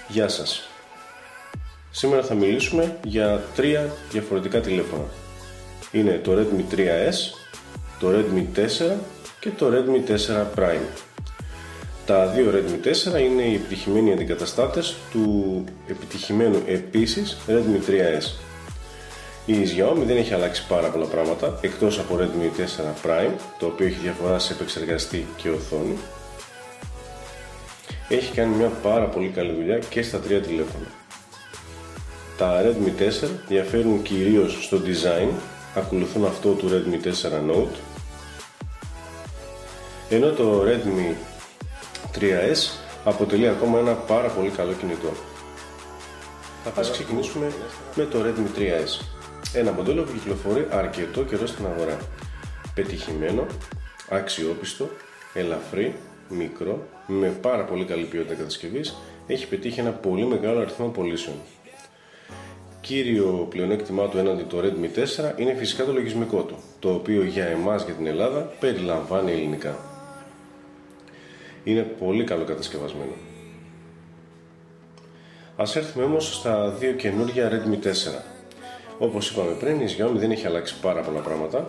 Γεια σας. Σήμερα θα μιλήσουμε για τρία διαφορετικά τηλέφωνα. Είναι το Redmi 3S, το Redmi 4 και το Redmi 4 Prime. Τα δύο Redmi 4 είναι οι επιτυχημένοι αντικαταστάτες του επιτυχημένου επίσης Redmi 3S. Η Xiaomi δεν έχει αλλάξει πάρα πολλά πράγματα εκτός από Redmi 4 Prime, το οποίο έχει διαφορά σε επεξεργαστή και οθόνη. Έχει κάνει μια πάρα πολύ καλή δουλειά και στα τρία τηλέφωνα. Τα Redmi 4 διαφέρουν κυρίως στο design, ακολουθούν αυτό του Redmi 4 Note, ενώ το Redmi 3S αποτελεί ακόμα ένα πάρα πολύ καλό κινητό. Ας ξεκινήσουμε με το Redmi 3S, ένα μοντέλο που κυκλοφορεί αρκετό καιρό στην αγορά. Πετυχημένο, αξιόπιστο, ελαφρύ, μικρό, με πάρα πολύ καλή ποιότητα κατασκευής, έχει πετύχει ένα πολύ μεγάλο αριθμό πωλήσεων. Κύριο πλεονέκτημά του έναντι το Redmi 4 είναι φυσικά το λογισμικό του, το οποίο για εμάς, για την Ελλάδα, περιλαμβάνει ελληνικά. Είναι πολύ καλό κατασκευασμένο. Ας έρθουμε όμως στα δύο καινούργια Redmi 4. Όπως είπαμε πριν, η Xiaomi δεν έχει αλλάξει πάρα πολλά πράγματα.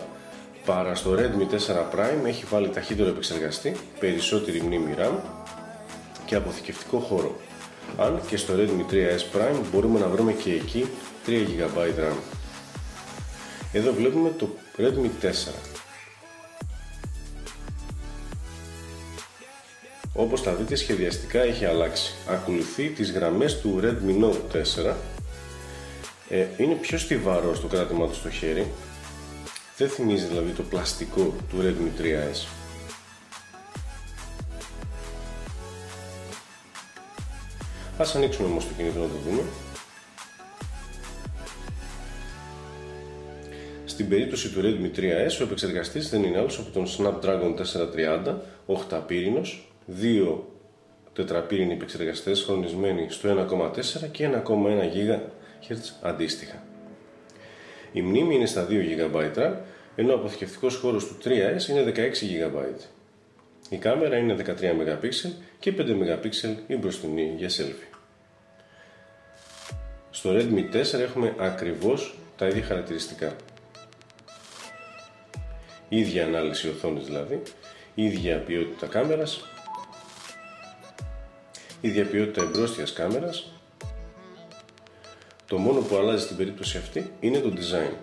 Παρά στο Redmi 4 Prime έχει βάλει ταχύτερο επεξεργαστή, περισσότερη μνήμη RAM και αποθηκευτικό χώρο. Αν και στο Redmi 3S Prime μπορούμε να βρούμε και εκεί 3 GB RAM. Εδώ βλέπουμε το Redmi 4. Όπως θα δείτε, σχεδιαστικά έχει αλλάξει. Ακολουθεί τις γραμμές του Redmi Note 4. Είναι πιο στιβαρό στο κράτημά του στο χέρι. Δεν θυμίζει δηλαδή το πλαστικό του Redmi 3S. Ας ανοίξουμε όμως το κινητό να το δούμε. Στην περίπτωση του Redmi 3S ο επεξεργαστής δεν είναι άλλος από τον Snapdragon 430, 8πύρινος, 2 τετραπύρινοι επεξεργαστές χρονισμένοι στο 1,4 και 1,1 GHz αντίστοιχα. Η μνήμη είναι στα 2 GB RAM, ενώ ο αποθηκευτικός χώρος του 3S είναι 16 GB. Η κάμερα είναι 13 MP και 5 MP η μπροστινή για selfie. Στο Redmi 4 έχουμε ακριβώς τα ίδια χαρακτηριστικά. Ίδια ανάλυση οθόνης δηλαδή, ίδια ποιότητα κάμερας, ίδια ποιότητα εμπρόστιας κάμερας. Το μόνο που αλλάζει στην περίπτωση αυτή είναι το design.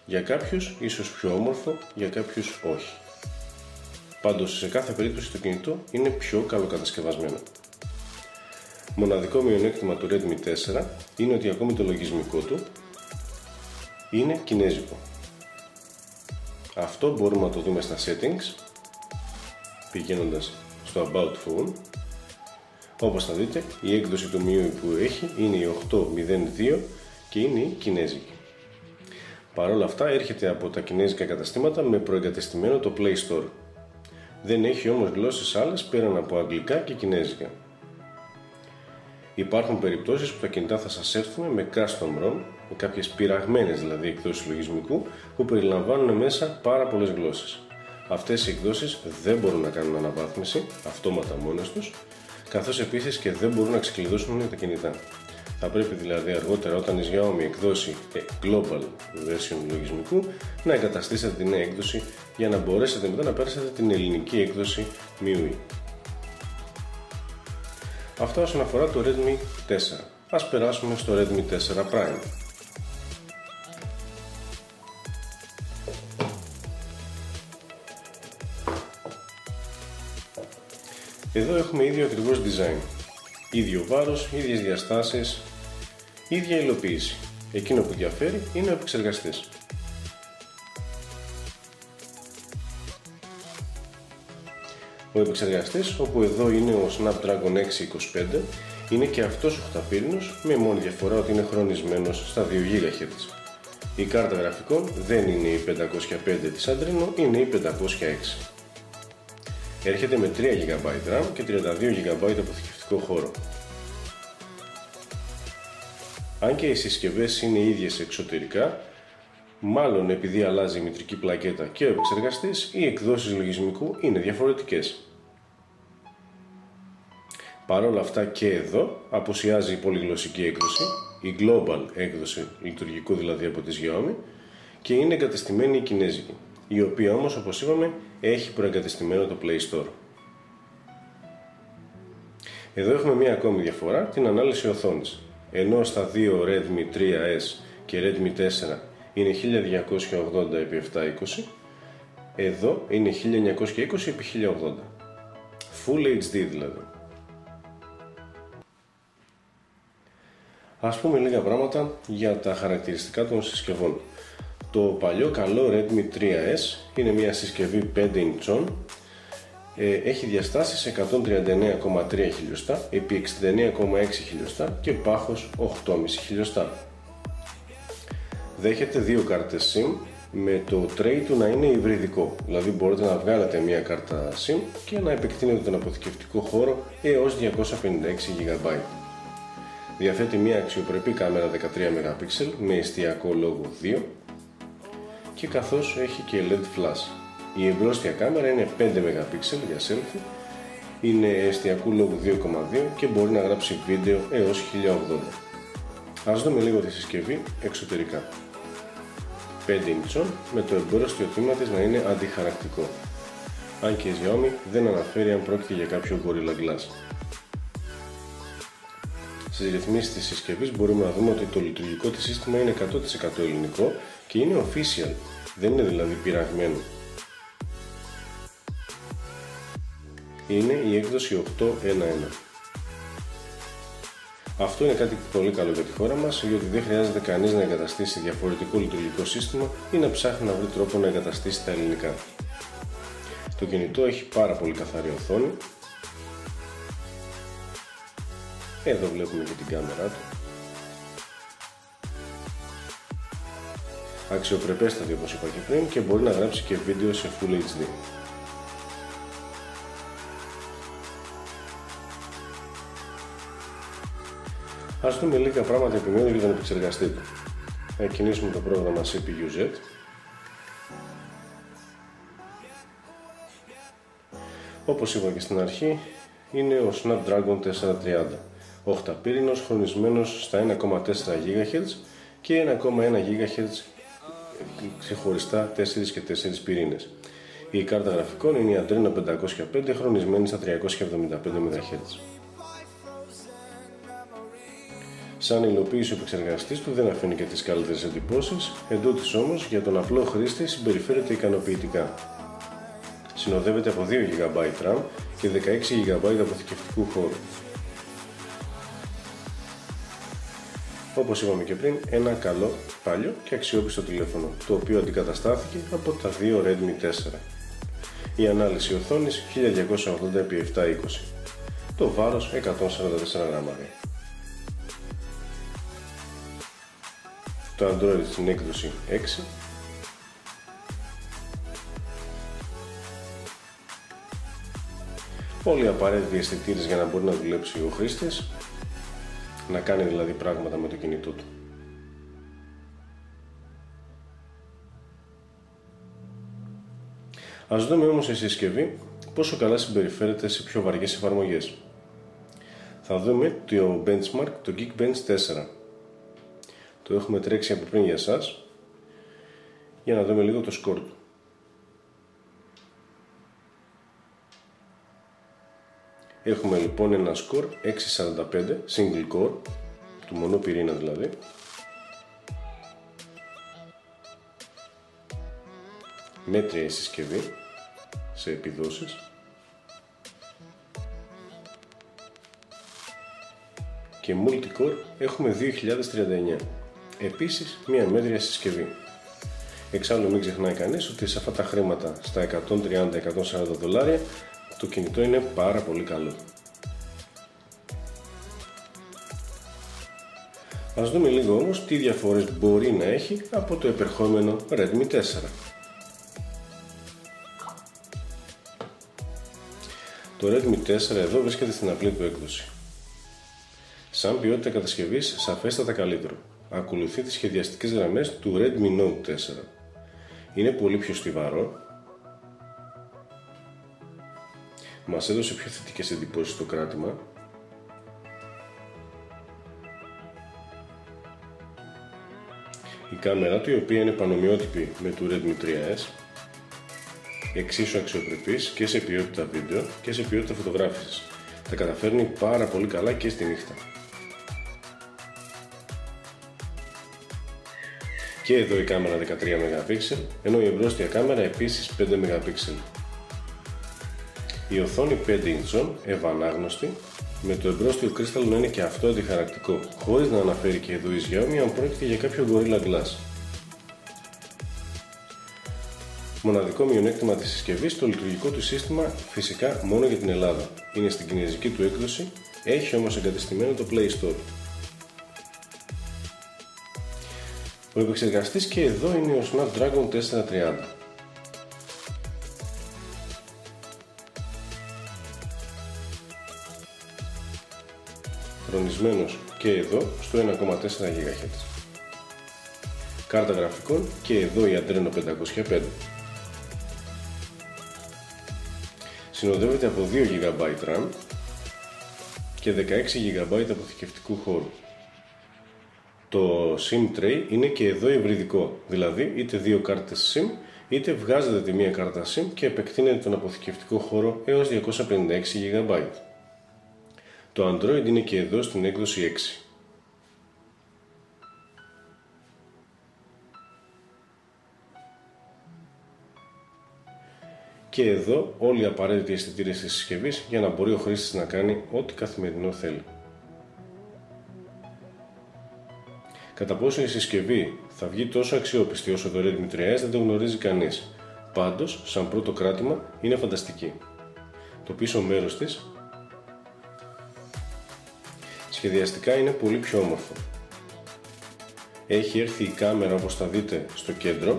Για κάποιους ίσως πιο όμορφο, για κάποιους όχι. Πάντως σε κάθε περίπτωση το κινητό είναι πιο καλοκατασκευασμένο. Μοναδικό μειονέκτημα του Redmi 4 είναι ότι ακόμη το λογισμικό του είναι κινέζικο. Αυτό μπορούμε να το δούμε στα settings, πηγαίνοντας στο About Phone. Όπως θα δείτε, η έκδοση του MIUI που έχει είναι η 8.02 και είναι η κινέζικη. Παρ' όλα αυτά έρχεται από τα κινέζικα καταστήματα με προεγκατεστημένο το Play Store. Δεν έχει όμως γλώσσες άλλες πέραν από αγγλικά και κινέζικα. Υπάρχουν περιπτώσεις που τα κινητά θα σας έρθουν με custom ROM, με κάποιες πειραγμένες δηλαδή εκδόσεις λογισμικού που περιλαμβάνουν μέσα πάρα πολλές γλώσσες. Αυτές οι εκδόσεις δεν μπορούν να κάνουν αναβάθμιση αυτόματα μόνες τους, καθώς επίσης και δεν μπορούν να ξεκλειδώσουν τα κινητά. Θα πρέπει δηλαδή αργότερα, όταν η Xiaomi εκδώσει global version λογισμικού, να εγκαταστήσετε την νέα έκδοση για να μπορέσετε μετά να πέρασετε την ελληνική έκδοση MIUI. Αυτό όσον αφορά το Redmi 4. Ας περάσουμε στο Redmi 4 Prime. Εδώ έχουμε ίδιο ακριβώς design. Ίδιο βάρος, ίδιες διαστάσεις, ίδια υλοποίηση. Εκείνο που διαφέρει είναι ο επεξεργαστής. Ο επεξεργαστής, όπου εδώ είναι ο Snapdragon 625, είναι και αυτός 8πύρινος, με μόνη διαφορά ότι είναι χρονισμένος στα 2 GHz. Η κάρτα γραφικών δεν είναι η 505 της Adreno, είναι η 506. Έρχεται με 3 GB RAM και 32 GB αποθηκευτικό χώρο. Αν και οι συσκευές είναι ίδιες εξωτερικά, μάλλον επειδή αλλάζει η μητρική πλακέτα και ο επεξεργαστής, οι εκδόσεις λογισμικού είναι διαφορετικές. Παρ' όλα αυτά και εδώ απουσιάζει η πολυγλωσσική έκδοση, η Global έκδοση λειτουργικού δηλαδή από τη Xiaomi, και είναι εγκατεστημένη η κινέζικη, η οποία όμως, όπως είπαμε, έχει προεγκατεστημένο το Play Store. Εδώ έχουμε μία ακόμη διαφορά, την ανάλυση οθόνης. Ενώ στα δύο Redmi 3S και Redmi 4 είναι 1280x720, εδώ είναι 1920x1080. Full HD δηλαδή. Ας πούμε λίγα πράγματα για τα χαρακτηριστικά των συσκευών. Το παλιό καλό Redmi 3S είναι μια συσκευή 5 inch, έχει διαστάσεις 139,3 χιλιοστά επί 69,6 χιλιοστά και πάχος 8,5 χιλιοστά. Δέχεται δύο κάρτες SIM με το tray του να είναι υβριδικό, δηλαδή μπορείτε να βγάλετε μια κάρτα SIM και να επεκτείνετε τον αποθηκευτικό χώρο έως 256 GB. Διαθέτει μια αξιοπρεπή κάμερα 13 MP με εστιακό λόγο 2 και καθώς έχει και LED flash. Η εμπρόστια κάμερα είναι 5 MP για selfie, είναι εστιακού λόγου 2,2 και μπορεί να γράψει βίντεο έως 1080. Ας δούμε λίγο τη συσκευή εξωτερικά. 5 inch με το εμπρόστιο τμήμα της να είναι αντιχαρακτικό, αν και η Xiaomi δεν αναφέρει αν πρόκειται για κάποιο Gorilla Glass. Στις ρυθμίσεις της συσκευής μπορούμε να δούμε ότι το λειτουργικό της σύστημα είναι 100% ελληνικό και είναι official, δεν είναι δηλαδή πειραγμένο. Είναι η έκδοση 8.1.1. Αυτό είναι κάτι πολύ καλό για τη χώρα μας, γιατί δεν χρειάζεται κανείς να εγκαταστήσει διαφορετικό λειτουργικό σύστημα ή να ψάχνει να βρει τρόπο να εγκαταστήσει τα ελληνικά. Το κινητό έχει πάρα πολύ καθαρή οθόνη. Εδώ βλέπουμε και την κάμερά του. Αξιοπρεπέστατη όπως είπα και πριν και μπορεί να γράψει και βίντεο σε Full HD. Ας δούμε λίγα πράγματα επιμένω για τον επεξεργαστή του. Θα κινήσουμε το πρόγραμμα CPU-Z. Όπως είπα και στην αρχή, είναι ο Snapdragon 430. Οχταπύρινος, χρονισμένος στα 1,4 GHz και 1,1 GHz ξεχωριστά 4 και 4 πυρήνες. Η κάρτα γραφικών είναι η Adreno 505, χρονισμένη στα 375 MHz. Σαν υλοποίηση ο επεξεργαστής του δεν αφήνει και τις καλύτερες εντυπώσεις, εντούτοις όμως για τον απλό χρήστη συμπεριφέρεται ικανοποιητικά. Συνοδεύεται από 2 GB RAM και 16 GB αποθηκευτικού χώρου. Όπως είπαμε και πριν, ένα καλό, παλιό και αξιόπιστο τηλέφωνο, το οποίο αντικαταστάθηκε από τα δύο Redmi 4. Η ανάλυση οθόνης 1280x720. Το βάρος 144 γραμμάρια. Το Android στην έκδοση 6. Όλοι οι απαραίτητοι αισθητήρες για να μπορεί να δουλέψει ο χρήστης, να κάνει δηλαδή πράγματα με το κινητό του. Ας δούμε όμως η συσκευή πόσο καλά συμπεριφέρεται σε πιο βαριές εφαρμογές. Θα δούμε το benchmark, το Geekbench 4. Το έχουμε τρέξει από πριν για εσάς, για να δούμε λίγο το σκορ του. Έχουμε λοιπόν ένα σκορ 645, single core, του μονού πυρήνα δηλαδή. Μέτρια η συσκευή σε επιδόσεις. Και multi-core έχουμε 2039. Επίσης μια μέτρια συσκευή. Εξάλλου μην ξεχνάει κανείς ότι σε αυτά τα χρήματα, στα 130-140 δολάρια, το κινητό είναι πάρα πολύ καλό. Ας δούμε λίγο όμως τι διαφορές μπορεί να έχει από το επερχόμενο Redmi 4. Το Redmi 4 εδώ βρίσκεται στην απλή του έκδοση. Σαν ποιότητα κατασκευής σαφέστατα καλύτερο. Ακολουθεί τις σχεδιαστικές γραμμές του Redmi Note 4. Είναι πολύ πιο στιβαρό. Μας έδωσε πιο θετικές εντυπώσεις στο κράτημα Η κάμερα του, η οποία είναι πανομοιότυπη με του Redmi 3S, εξίσου αξιοπρεπής και σε ποιότητα βίντεο και σε ποιότητα φωτογράφησης. Τα καταφέρνει πάρα πολύ καλά και στη νύχτα. Και εδώ η κάμερα 13 MP, ενώ η εμπρόστια κάμερα επίσης 5 MP. Η οθόνη 5 ιντσών, ευανάγνωστη, με το εμπρόστιο κρίσταλο να είναι και αυτό αντιχαρακτικό, χωρίς να αναφέρει και εδώ η Xiaomi αν πρόκειται για κάποιο Gorilla Glass. Μοναδικό μειονέκτημα της συσκευής, το λειτουργικό του σύστημα, φυσικά μόνο για την Ελλάδα. Είναι στην κινεζική του έκδοση, έχει όμως εγκατεστημένο το Play Store. Ο επεξεργαστής και εδώ είναι ο Snapdragon 430. Χρονισμένος και εδώ στο 1,4 GHz. Κάρτα γραφικών και εδώ η Adreno 505. Συνοδεύεται από 2 GB RAM και 16 GB αποθηκευτικού χώρου. Το SIM tray είναι και εδώ υβριδικό, δηλαδή είτε δύο κάρτες SIM είτε βγάζετε τη μία κάρτα SIM και επεκτείνετε τον αποθηκευτικό χώρο έως 256 GB. Το Android είναι και εδώ στην έκδοση 6. Και εδώ όλοι οι απαραίτητοι αισθητήρες της συσκευής για να μπορεί ο χρήστης να κάνει ό,τι καθημερινό θέλει. Κατά πόσο η συσκευή θα βγει τόσο αξιόπιστη όσο το Redmi 3S δεν το γνωρίζει κανείς. Πάντως, σαν πρώτο κράτημα, είναι φανταστική. Το πίσω μέρος της σχεδιαστικά είναι πολύ πιο όμορφο. Έχει έρθει η κάμερα, όπως θα δείτε, στο κέντρο.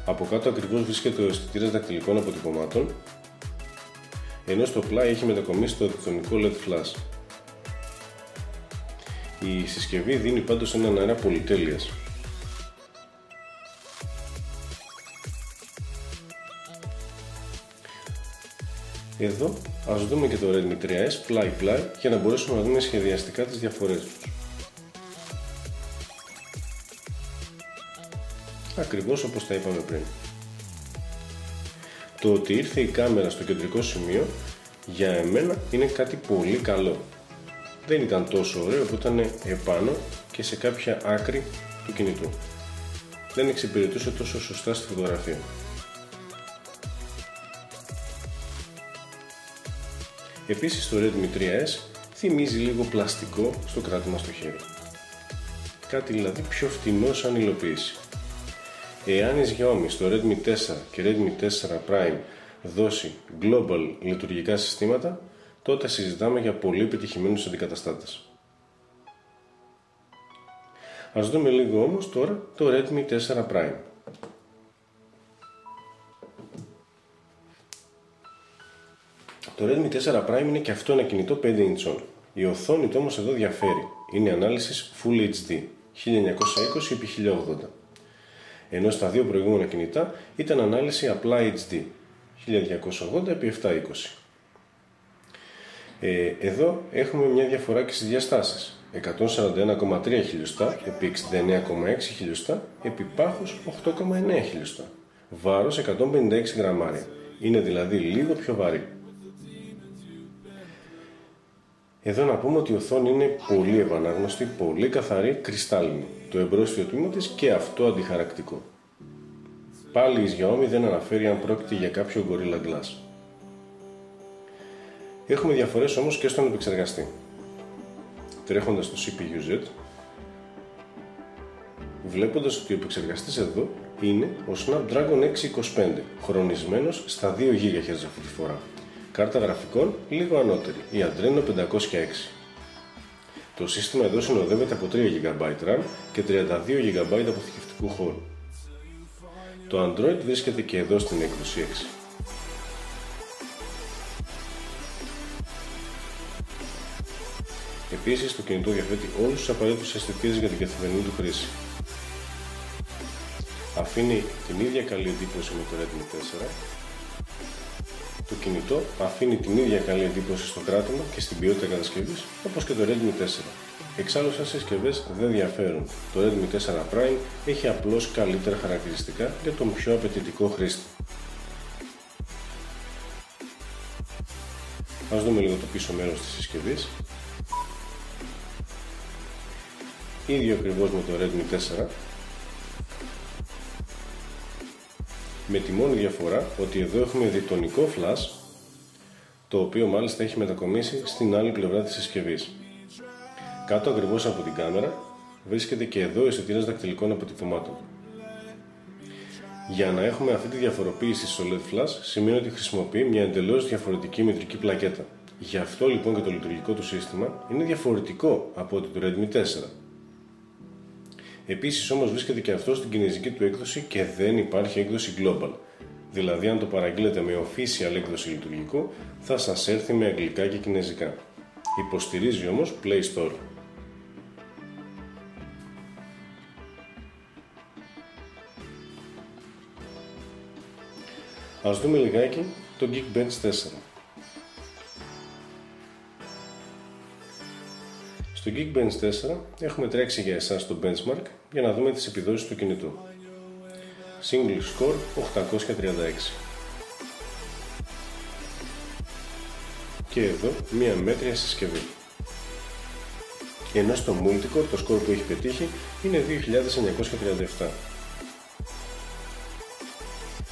Από κάτω ακριβώς βρίσκεται ο αισθητήρας δακτυλικών αποτυπωμάτων, ενώ στο πλάι έχει μετακομίσει το αρχιτεκτονικό LED flash. Η συσκευή δίνει πάντως έναν αέρα πολυτέλειας. Εδώ ας δούμε και το Redmi 3S πλάι-πλάι για να μπορέσουμε να δούμε σχεδιαστικά τις διαφορές τους. Ακριβώς όπως τα είπαμε πριν. Το ότι ήρθε η κάμερα στο κεντρικό σημείο για εμένα είναι κάτι πολύ καλό. Δεν ήταν τόσο ωραίο που ήταν επάνω και σε κάποια άκρη του κινητού. Δεν εξυπηρετούσε τόσο σωστά στη φωτογραφία. Επίσης το Redmi 3S θυμίζει λίγο πλαστικό στο κράτημα στο χέρι. Κάτι δηλαδή πιο φτηνό σαν υλοποίηση. Εάν η Xiaomi στο Redmi 4 και Redmi 4 Prime δώσει global λειτουργικά συστήματα, τότε συζητάμε για πολύ επιτυχημένους αντικαταστάτες. Ας δούμε λίγο όμως τώρα το Redmi 4 Prime. Το Redmi 4 Prime είναι και αυτό ένα κινητό 5 ιντσών. Η οθόνη του όμως εδώ διαφέρει. Είναι ανάλυσης Full HD 1920x1080. Ενώ στα δύο προηγούμενα κινητά ήταν ανάλυση απλά HD 1280x720. Εδώ έχουμε μια διαφορά και στις διαστάσεις. 141,3 χιλιοστά επί 69,6 χιλιοστά επί πάχους 8,9 χιλιοστά. Βάρος 156 γραμμάρια. Είναι δηλαδή λίγο πιο βαρύ. Εδώ να πούμε ότι η οθόνη είναι πολύ ευανάγνωστη, πολύ καθαρή, κρυστάλλινη. Το εμπρόστιο τμήμα της και αυτό αντιχαρακτικό. Πάλι η Xiaomi δεν αναφέρει αν πρόκειται για κάποιο Gorilla Glass. Έχουμε διαφορές όμως και στον επεξεργαστή. Τρέχοντας το CPU-Z, βλέποντας ότι ο επεξεργαστής εδώ είναι ο Snapdragon 625, χρονισμένος στα 2 GHz αυτή τη φορά. Κάρτα γραφικών λίγο ανώτερη, η Adreno 506. Το σύστημα εδώ συνοδεύεται από 3 GB RAM και 32 GB αποθηκευτικού χώρου. Το Android βρίσκεται και εδώ στην έκδοση 6. Επίσης το κινητό διαθέτει όλους τους απαραίτητους αισθητήρες για την καθημερινή του χρήση. Αφήνει την ίδια καλή εντύπωση με το Redmi 4 Το κινητό αφήνει την ίδια καλή εντύπωση στο κράτημα και στην ποιότητα κατασκευής όπως και το Redmi 4. Εξάλλου σαν συσκευές δεν διαφέρουν. Το Redmi 4 Prime έχει απλώς καλύτερα χαρακτηριστικά για τον πιο απαιτητικό χρήστη. Ας δούμε λίγο το πίσω μέρος της συσκευής. Ίδιο ακριβώς με το Redmi 4, με τη μόνη διαφορά ότι εδώ έχουμε διτονικό flash, το οποίο μάλιστα έχει μετακομίσει στην άλλη πλευρά της συσκευής. Κάτω ακριβώς από την κάμερα βρίσκεται και εδώ ο αισθητήρας δακτυλικών αποτυπωμάτων. Για να έχουμε αυτή τη διαφοροποίηση στο LED flash σημαίνει ότι χρησιμοποιεί μια εντελώς διαφορετική μητρική πλακέτα. Γι' αυτό λοιπόν και το λειτουργικό του σύστημα είναι διαφορετικό από ότι το Redmi 4. Επίσης όμως βρίσκεται και αυτό στην κινεζική του έκδοση και δεν υπάρχει έκδοση Global. Δηλαδή αν το παραγγείλετε με official έκδοση λειτουργικού θα σας έρθει με αγγλικά και κινεζικά. Υποστηρίζει όμως Play Store. Ας δούμε λιγάκι το Geekbench 4. Στο Geekbench 4 έχουμε τρέξει για εσάς το benchmark για να δούμε τις επιδόσεις του κινητού. Single score 836. Και εδώ μία μέτρια συσκευή. Ενώ στο Multicore το score που έχει πετύχει είναι 2937.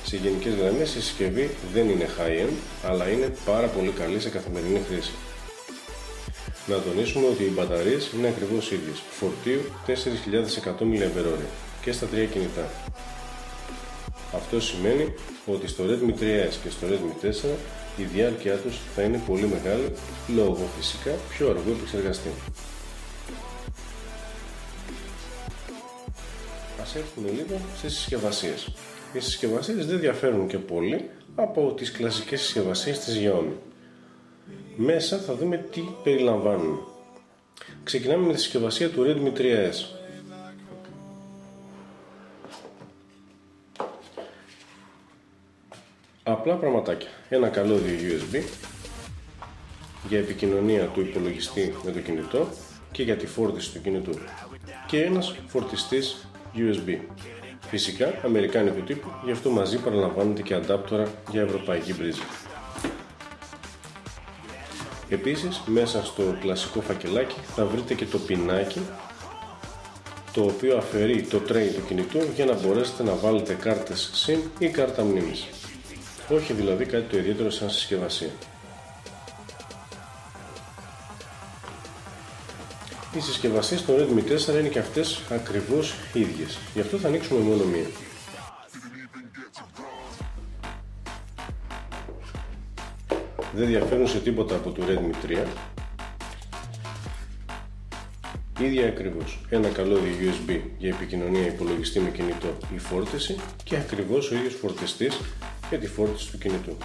Σε γενικές γραμμές η συσκευή δεν είναι high-end, αλλά είναι πάρα πολύ καλή σε καθημερινή χρήση. Να τονίσουμε ότι οι μπαταρίες είναι ακριβώς ίδιες, φορτίου 4100 mAh και στα τρία κινητά. Αυτό σημαίνει ότι στο Redmi 3S και στο Redmi 4 η διάρκεια τους θα είναι πολύ μεγάλη, λόγω φυσικά πιο αργού επεξεργαστή. Ας έρθουμε λίγο στις συσκευασίες. Οι συσκευασίες δεν διαφέρουν και πολύ από τις κλασικές συσκευασίες της Xiaomi. Μέσα θα δούμε τι περιλαμβάνουν. Ξεκινάμε με τη συσκευασία του Redmi 3S. Απλά πραγματάκια. Ένα καλώδιο USB για επικοινωνία του υπολογιστή με το κινητό και για τη φόρτιση του κινητού. Και ένας φορτιστής USB. Φυσικά αμερικάνικου τύπου, γι' αυτό μαζί παραλαμβάνεται και αντάπτορα για ευρωπαϊκή μπρίζα. Επίσης, μέσα στο κλασικό φακελάκι θα βρείτε και το πινάκι, το οποίο αφαιρεί το tray του κινητού για να μπορέσετε να βάλετε κάρτες SIM ή κάρτα μνήμης. Όχι δηλαδή κάτι το ιδιαίτερο σαν συσκευασία. Οι συσκευασίες στο Redmi 4 είναι και αυτές ακριβώς ίδιες, γι' αυτό θα ανοίξουμε μόνο μία. Δεν διαφέρουν σε τίποτα από το Redmi 3. Ίδια ακριβώς. Ένα καλώδιο USB για επικοινωνία υπολογιστή με κινητό ή φόρτιση και ακριβώς ο ίδιος φορτιστής για τη φόρτιση του κινητού.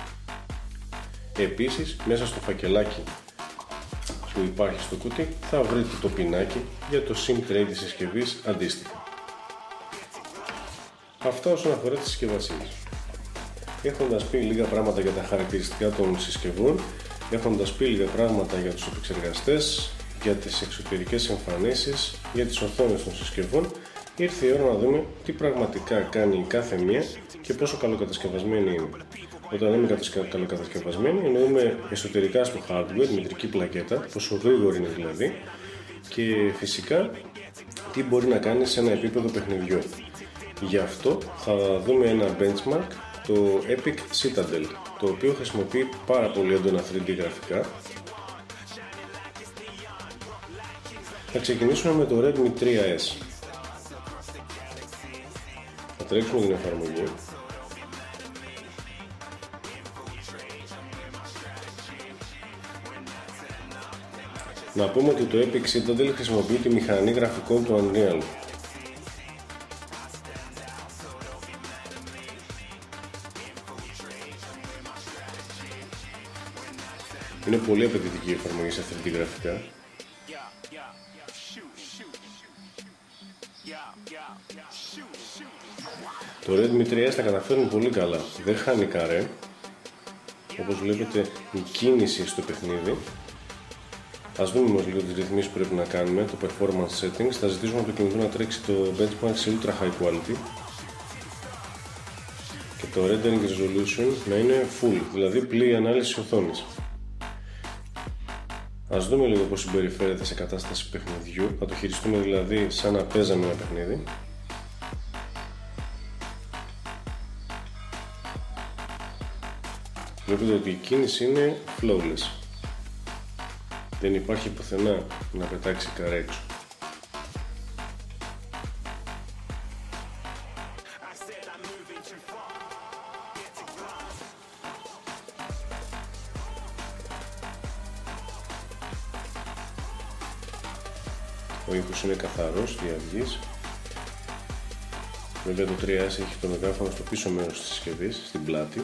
Επίσης, μέσα στο φακελάκι που υπάρχει στο κουτί θα βρείτε το πινάκι για το SIM tray της συσκευής αντίστοιχα. Αυτά όσον αφορά τις συσκευασίες. Έχοντας πει λίγα πράγματα για τα χαρακτηριστικά των συσκευών, έχοντας πει λίγα πράγματα για τους επεξεργαστές, για τις εξωτερικές εμφανίσεις, για τις οθόνες των συσκευών, ήρθε η ώρα να δούμε τι πραγματικά κάνει η κάθε μία και πόσο καλοκατασκευασμένη είναι. Όταν λέμε καλοκατασκευασμένη, εννοούμε εσωτερικά στο hardware, μητρική πλακέτα, πόσο γρήγορη είναι δηλαδή, και φυσικά τι μπορεί να κάνει σε ένα επίπεδο παιχνιδιού. Γι' αυτό θα δούμε ένα benchmark, το Epic Citadel, το οποίο χρησιμοποιεί πάρα πολύ έντονα 3D γραφικά. Θα ξεκινήσουμε με το Redmi 3S. Θα τρέξουμε την εφαρμογή. Να πούμε ότι το Epic Citadel χρησιμοποιεί τη μηχανή γραφικών του Unreal. Είναι πολύ απαιτητική η εφαρμογή σε 3D γραφικά. Το Redmi 3S τα καταφέρνει πολύ καλά. Δεν χάνει καρέ. όπως βλέπετε η κίνηση στο παιχνίδι. Ας δούμε όμως λίγο τις ρυθμίσεις που πρέπει να κάνουμε, το performance settings. Θα ζητήσουμε από το κινητό να τρέξει το benchmark σε ultra high quality και το rendering resolution να είναι full, δηλαδή πλήρη ανάλυση οθόνης. Ας δούμε λίγο πώς συμπεριφέρεται σε κατάσταση παιχνιδιού, θα το χειριστούμε δηλαδή σαν να παίζαμε ένα παιχνίδι. Βλέπετε ότι η κίνηση είναι flawless. Δεν υπάρχει πουθενά να πετάξει καρέ έξω. Ο ήχος είναι καθαρός, διαυγής. Βέβαια το 3S έχει το μεγάφωνο στο πίσω μέρος της συσκευής, στην πλάτη.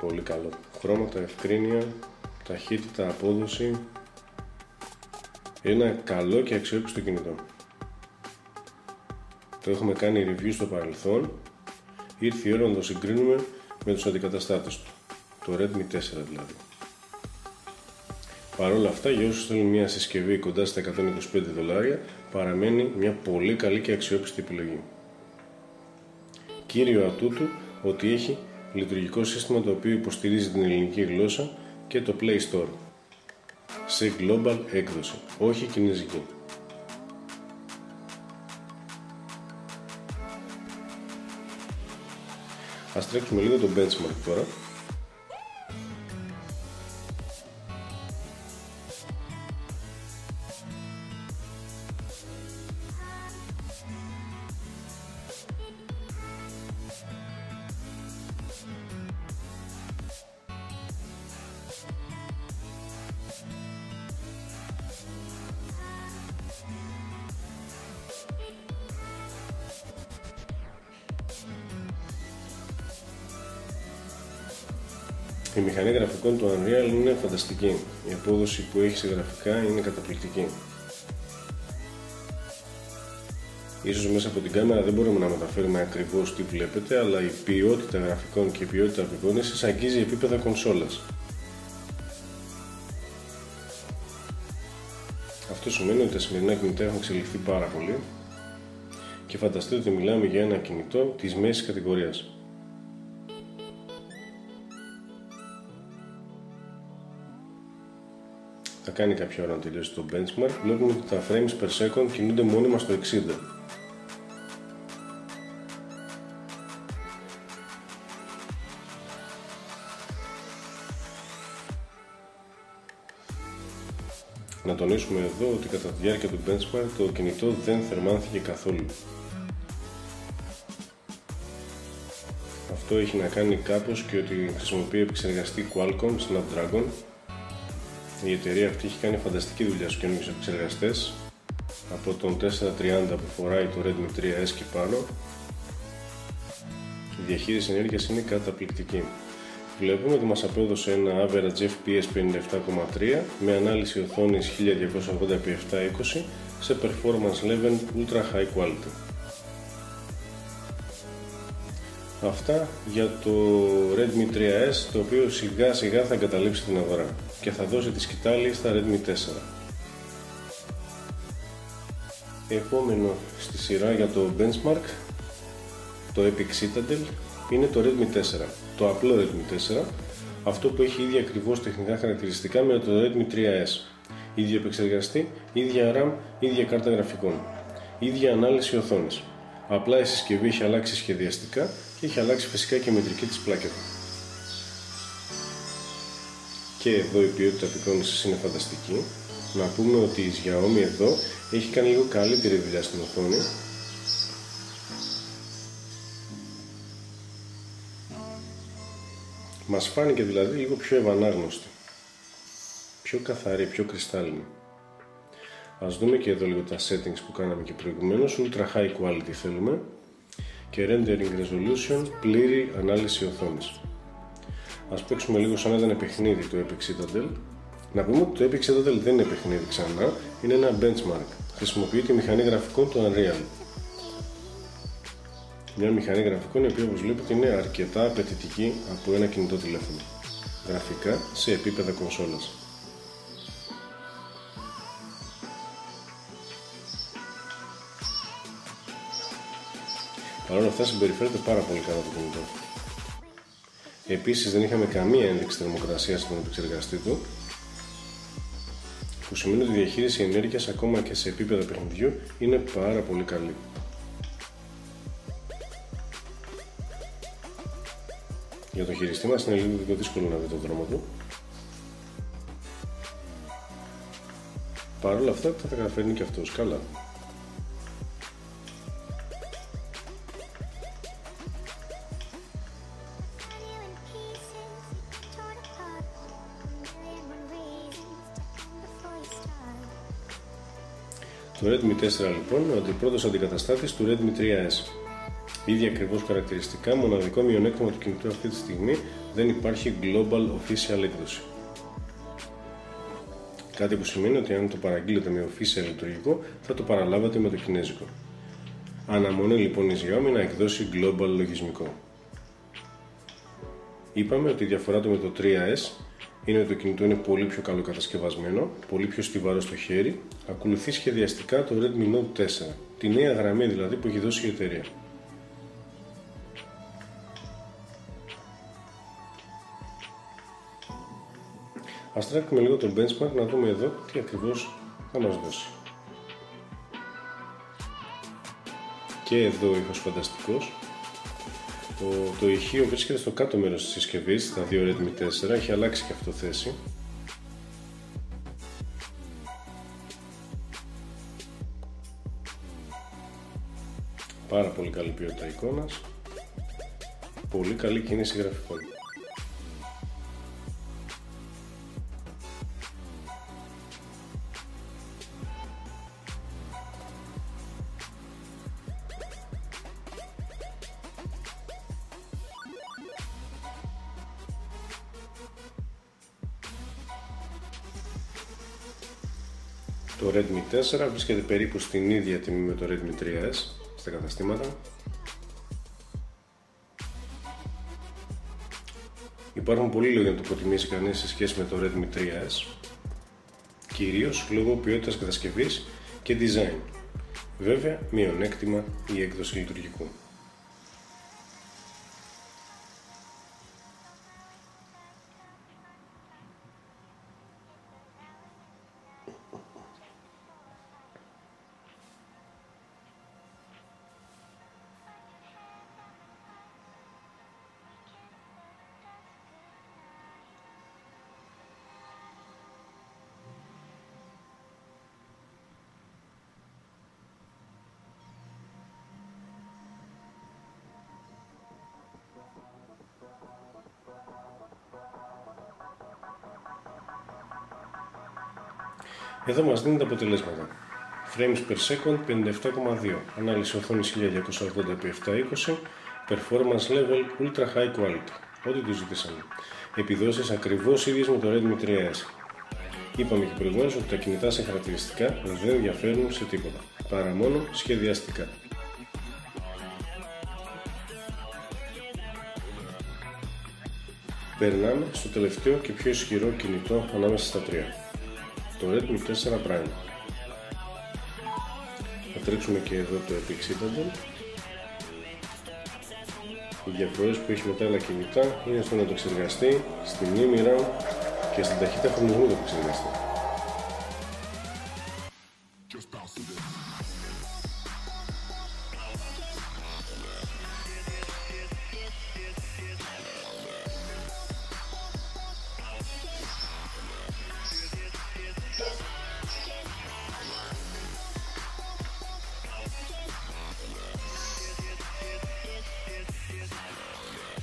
Πολύ καλό. Χρώματα, ευκρίνεια, ταχύτητα, απόδοση. Είναι ένα καλό και αξιόπιστο κινητό. Το έχουμε κάνει review στο παρελθόν. Ήρθε η ώρα να το συγκρίνουμε με τους αντικαταστάτες του. Το Redmi 4 δηλαδή. Παρ' όλα αυτά, για όσους θέλουν μια συσκευή κοντά στα $125, παραμένει μια πολύ καλή και αξιόπιστη επιλογή. Κύριο ατούτου ότι έχει λειτουργικό σύστημα το οποίο υποστηρίζει την ελληνική γλώσσα και το Play Store σε global έκδοση, όχι κινέζικη. Ας τρέξουμε λίγο το benchmark τώρα. Η μηχανή γραφικών του Unreal είναι φανταστική. Η απόδοση που έχει σε γραφικά είναι καταπληκτική. Ίσως μέσα από την κάμερα δεν μπορούμε να μεταφέρουμε ακριβώς τι βλέπετε, αλλά η ποιότητα γραφικών και η ποιότητα απεικόνησης αγγίζει επίπεδα κονσόλας. Αυτό σημαίνει ότι τα σημερινά κινητά έχουν εξελιχθεί πάρα πολύ και φανταστείτε ότι μιλάμε για ένα κινητό της μέσης κατηγορίας. Θα κάνει κάποια ώρα να τελειώσει το benchmark. Βλέπουμε ότι τα frames per second κινούνται μόνιμα στο 60. Να τονίσουμε εδώ ότι κατά τη διάρκεια του benchmark το κινητό δεν θερμάνθηκε καθόλου. Αυτό έχει να κάνει κάπως και ότι χρησιμοποιεί επεξεργαστή Qualcomm Snapdragon. Η εταιρεία αυτή έχει κάνει φανταστική δουλειά στους καινούργιους επεξεργαστές, από τον 430 που φοράει το Redmi 3S και πάνω. Η διαχείριση ενέργειας είναι καταπληκτική. Βλέπουμε ότι μας απέδωσε ένα average FPS 57,3 με ανάλυση οθόνης 1280x720 σε performance level ultra high quality. Αυτά για το Redmi 3S, το οποίο σιγά σιγά θα εγκαταλείψει την αγορά και θα δώσει τη σκητάλη στα Redmi 4. Επόμενο στη σειρά για το benchmark, το Epic Citadel, είναι το Redmi 4. Το απλό Redmi 4, αυτό που έχει ίδια ακριβώς τεχνικά χαρακτηριστικά με το Redmi 3S. Ίδιο επεξεργαστή, ίδια RAM, ίδια κάρτα γραφικών, ίδια ανάλυση οθόνης. Απλά η συσκευή έχει αλλάξει σχεδιαστικά και έχει αλλάξει φυσικά και η μετρική της πλάκετα. Και εδώ η ποιότητα απεικόνησης είναι φανταστική. Να πούμε ότι η Xiaomi εδώ έχει κάνει λίγο καλύτερη δουλειά στην οθόνη. Μας φάνηκε δηλαδή λίγο πιο ευανάγνωστη, πιο καθαρή, πιο κρυστάλλινη. Ας δούμε και εδώ λίγο τα settings που κάναμε και προηγουμένως. Ultra high quality θέλουμε και rendering resolution, πλήρη ανάλυση οθόνης. Ας παίξουμε λίγο σαν να ήταν παιχνίδι το Epic Citadel. Να πούμε ότι το Epic Citadel δεν είναι παιχνίδι ξανά, είναι ένα benchmark. Χρησιμοποιεί τη μηχανή γραφικών του Unreal. Μια μηχανή γραφικών η οποία, όπως βλέπετε, είναι αρκετά απαιτητική από ένα κινητό τηλέφωνο. Γραφικά σε επίπεδα κονσόλας. Παρ' όλα αυτά συμπεριφέρεται πάρα πολύ καλά το κινητό. Επίσης δεν είχαμε καμία ένδειξη θερμοκρασίας στον επεξεργαστή του, που σημαίνει ότι η διαχείριση ενέργειας ακόμα και σε επίπεδα παιχνιδιού είναι πάρα πολύ καλή. Για το χειριστή μας είναι λίγο δύσκολο να δει το δρόμο του. Παρ' όλα αυτά τα καταφέρνει και αυτός καλά. Το Redmi 4 λοιπόν είναι ο πρώτος αντικαταστάτης του Redmi 3S. Ίδια ακριβώς χαρακτηριστικά, μοναδικό μειονέκτημα του κινητού αυτή τη στιγμή, δεν υπάρχει Global Official έκδοση. Κάτι που σημαίνει ότι αν το παραγγείλετε με official λειτουργικό θα το παραλάβετε με το κινέζικο. Αναμονή λοιπόν η Xiaomi να εκδώσει Global λογισμικό. Είπαμε ότι η διαφορά του με το 3S είναι ότι το κινητό είναι πολύ πιο καλοκατασκευασμένο, πολύ πιο στιβαρό στο χέρι, ακολουθεί σχεδιαστικά το Redmi Note 4, τη νέα γραμμή δηλαδή που έχει δώσει η εταιρεία. Ας τρέξουμε λίγο το benchmark να δούμε εδώ τι ακριβώς θα μας δώσει. Και εδώ ο ήχος φανταστικός. Το ηχείο βρίσκεται στο κάτω μέρος της συσκευής, στα δύο Redmi 4, έχει αλλάξει και αυτό θέση. Πάρα πολύ καλή ποιότητα εικόνας, πολύ καλή κίνηση γραφικών. Το Redmi 4 βρίσκεται περίπου στην ίδια τιμή με το Redmi 3S στα καταστήματα. Υπάρχουν πολλοί λόγοι να το προτιμήσει κανείς σε σχέση με το Redmi 3S, κυρίως λόγω ποιότητας κατασκευής και design. Βέβαια, μειονέκτημα η έκδοση λειτουργικού. Εδώ μας δίνει τα αποτελέσματα. Frames per second 57,2, ανάλυση οθόνης 1280x720, performance level ultra high quality, ό,τι του ζητήσαμε. Επιδόσεις ακριβώς ίδιες με το Redmi 3S. Είπαμε και προηγουμένως ότι τα κινητά σε χαρακτηριστικά δεν διαφέρουν σε τίποτα, παρά μόνο σχεδιαστικά. Περνάμε στο τελευταίο και πιο ισχυρό κινητό ανάμεσα στα τρία, το Redmi 4 Prime. Θα τρέξουμε και εδώ το Epic Citadel. Οι διαφορές που έχει με τα άλλα κινητά είναι στον επεξεργαστή, στη μνήμη RAM και στην ταχύτητα χρονισμού του επεξεργαστή.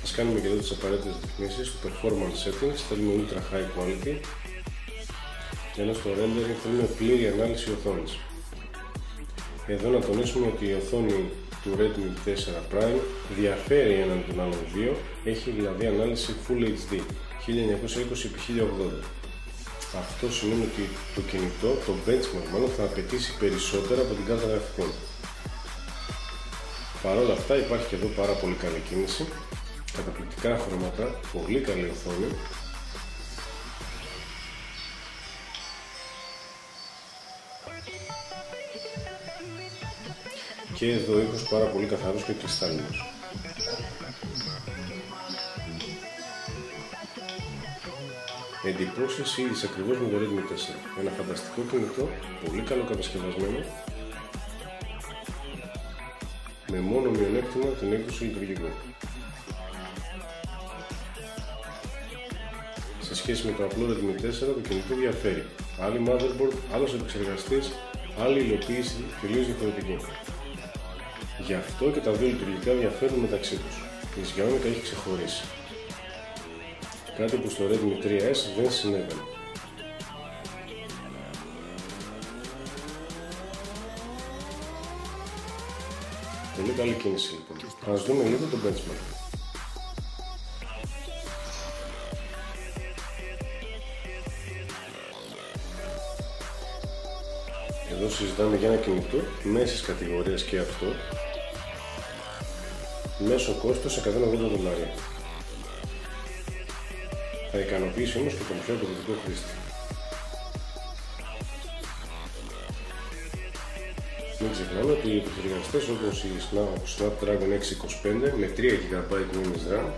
Ας κάνουμε και εδώ τις απαραίτητες ρυθμίσεις. Στο performance settings θέλουμε ultra high quality, ενώ στο rendering θέλουμε πλήρη ανάλυση οθόνης. Εδώ να τονίσουμε ότι η οθόνη του Redmi 4 Prime διαφέρει έναν των άλλων δύο, έχει δηλαδή ανάλυση Full HD 1920x1080. Αυτό σημαίνει ότι το κινητό, το benchmark μάλλον, θα απαιτήσει περισσότερα από την κάρτα γραφικών. Παρ' όλα αυτά υπάρχει και εδώ πάρα πολύ καλή κίνηση, καταπληκτικά χρώματα, πολύ καλή οθόνη. Και εδώ ο ήχος πάρα πολύ καθαρός και κρυστάλλινος. Εντυπώσεις ίδιες ακριβώς με το Redmi 4. Ένα φανταστικό κινητό, πολύ καλοκατασκευασμένο, με μόνο μειονέκτημα την έκδοση λειτουργικού. Σε σχέση με το απλό Redmi 4, το κινητό διαφέρει. Άλλη motherboard, άλλος επεξεργαστής, άλλη υλοποίηση τελείως διαφορετική. Γι' αυτό και τα δύο λειτουργικά διαφέρουν μεταξύ τους. Η Xiaomi τα έχει ξεχωρίσει. Κάτι που στο Redmi 3S δεν συνέβαινε. Πολύ καλή κίνηση λοιπόν. Ας δούμε λίγο το benchmark. Εδώ συζητάμε για ένα κινητό μέσης κατηγορίας και αυτό, μέσο κόστος $180. Θα ικανοποιήσει όμως και τον πιο αποδοτικό χρήστη. Μην ξεχνάμε ότι οι επεξεργαστές όπως η Snapdragon 625 με 3 GB μόνης RAM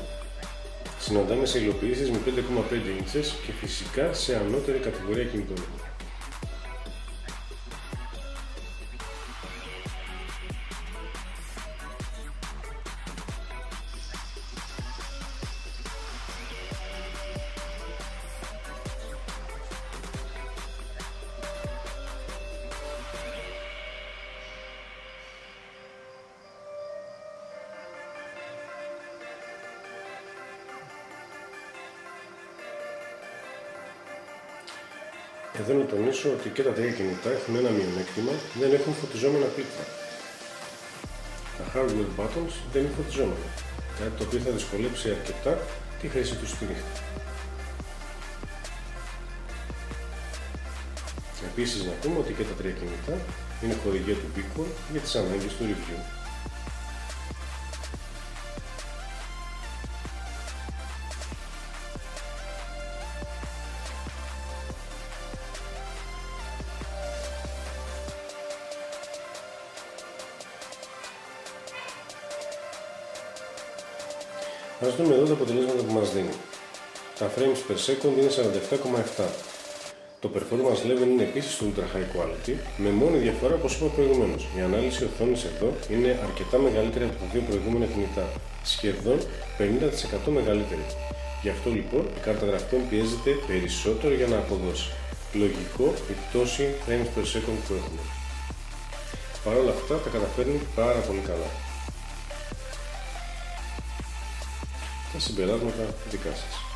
συναντάμε σε υλοποιήσεις με 5,5 inches και φυσικά σε ανώτερη κατηγορία κινητών. Εδώ να τονίσω ότι και τα τρία κινητά έχουν ένα μειονέκτημα, δεν έχουν φωτιζόμενα πλήκτρα. Τα hardware buttons δεν είναι φωτιζόμενα, κάτι το οποίο θα δυσκολέψει αρκετά τη χρήση τους στη νύχτα. Επίσης να πούμε ότι και τα τρία κινητά είναι χορηγία του Bitcoin για τις ανάγκες του review. Ας δούμε εδώ τα αποτελέσματα που μας δίνει. Τα frames per second είναι 47,7. Το performance level είναι επίσης στο ultra high quality, με μόνη διαφορά όπως είπα προηγουμένως. Η ανάλυση οθόνης εδώ είναι αρκετά μεγαλύτερη από τα δύο προηγούμενα κινητά, σχεδόν 50% μεγαλύτερη. Γι' αυτό λοιπόν η κάρτα γραφικών πιέζεται περισσότερο για να αποδώσει. Λογικό η πτώση frames per second που έχουμε. Παρ' όλα αυτά τα καταφέρνει πάρα πολύ καλά. Τα συμπεράσματα δικά σας.